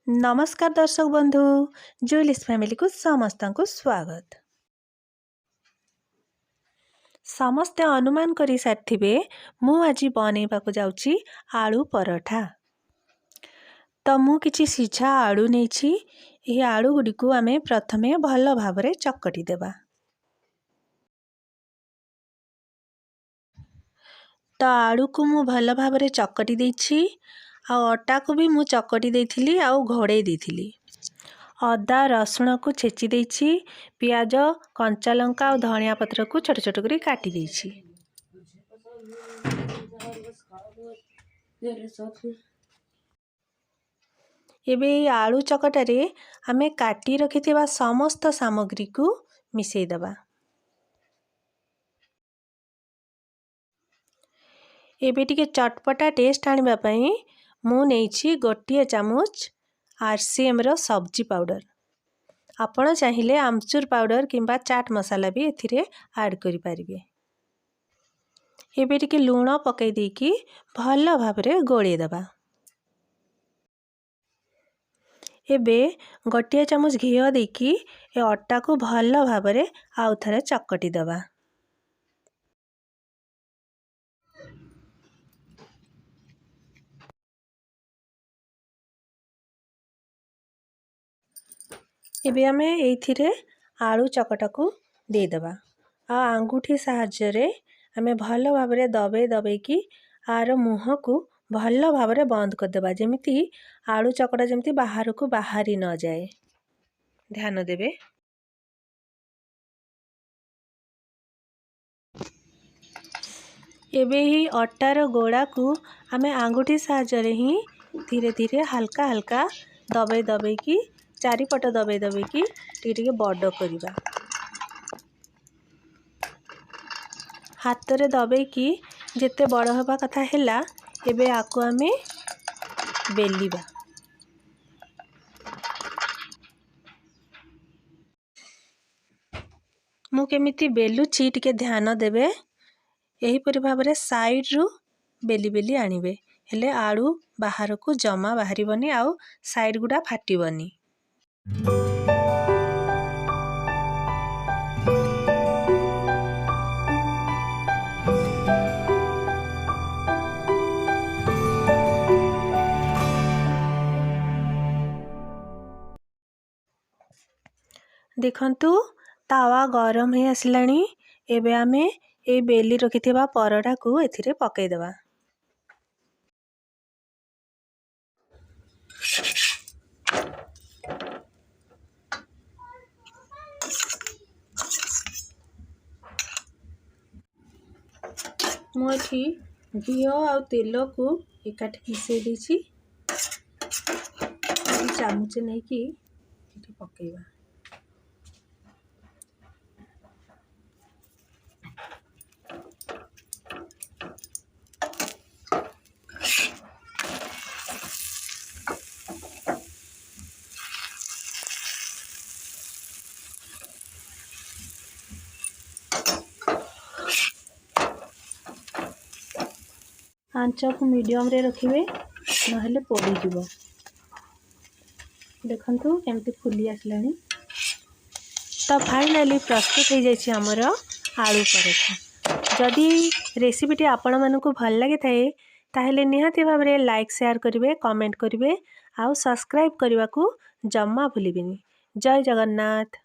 नमस्कार दर्शक बंधु जुलिस फैमिली को समस्त को स्वागत। समस्ते अनुमान करी सारिथिबे मु आज बनैबा को जाउची आलू पराठा। तो मु किछि सिझा आलू नेछि। एही आलू गुडी को आमे प्रथमे भल भाबरे चकटी देबा। तो आलू को मु भल भाबरे चकटी देछि आ अटा को भी मु चकटी देथिली आ घोड़े देथिली। अदा रसुण को छेची देछि। पियाज कंचा लंका और धनिया पत्र को छोट छोट करी काटी देछि। एबे आलू चकटारे आमे काटी रखिथिबा समस्त सामग्री को मिसई दबा। एबे टिके चटपटा टेस्ट आनिबा पई मु नेछि गोटिए चामच आरसीएम रो सब्जी पाउडर। आपण चाहिए आमचूर पाउडर किंबा चाट मसाला भी एथिरे ऐड करि परिबे। एबे टिके लूण पकई देकी भल भाबरे गोळे दबा। एबे गोटिए चामच घियो देकी ए अट्टा को भल भाबरे आउ थरे चकटी दबा। एबे आमे एथिरे आलू चकटा को दे दबा। आ आंगुठी सहाय्य रे आमे भल भाबरे दबे दबे की आर मुह को भल भाबरे बंद कर देबा। जेमिति आलू चकटा जेमिति बाहर को बाहरी न जाए। ध्यान देबे। एबे ही अट्टार गोड़ा को आमे आंगुठी सहाय्य रे ही धीरे धीरे हल्का हल्का दबे दबे की चारिपट दबे दबे की टिके बड़ करिबा। हाथ रे दबे की जेते बड़ हबा कथा हैला। एबे आको आमे बेलिबा। मु केमिति बेलुची टिके ध्यान देबे। एही परि भाबरे साइड रु बेली बेली आनिबे। हेले आलू बाहर को जमा बाहरिबनी आउ साइड गुडा फाटिबनी। देखंतु तावा गरम हे आसलानी। एबे आमे ए बेली रखिथिबा परोठा को एथिरे पकई देबा। मुठी घियो और तेल को एकाठी मिसई देछि। चामच नहीं कि एठी पकेइबा। आंच को मीडियम रे रखिबे नहले पोड़ी जीवो। देखंतु केमती फुली आसलानी। तो फाइनली प्रस्तुत हो जाइछि हमर आलू पराठा। जदि रेसिपीटी आपण मानकु भल लागे थाए ताहेले निहाती भाबरे लाइक शेयर करिवे, कमेंट करिवे आउ सब्सक्राइब करने को जम्मा भूलिबेनी। जय जगन्नाथ।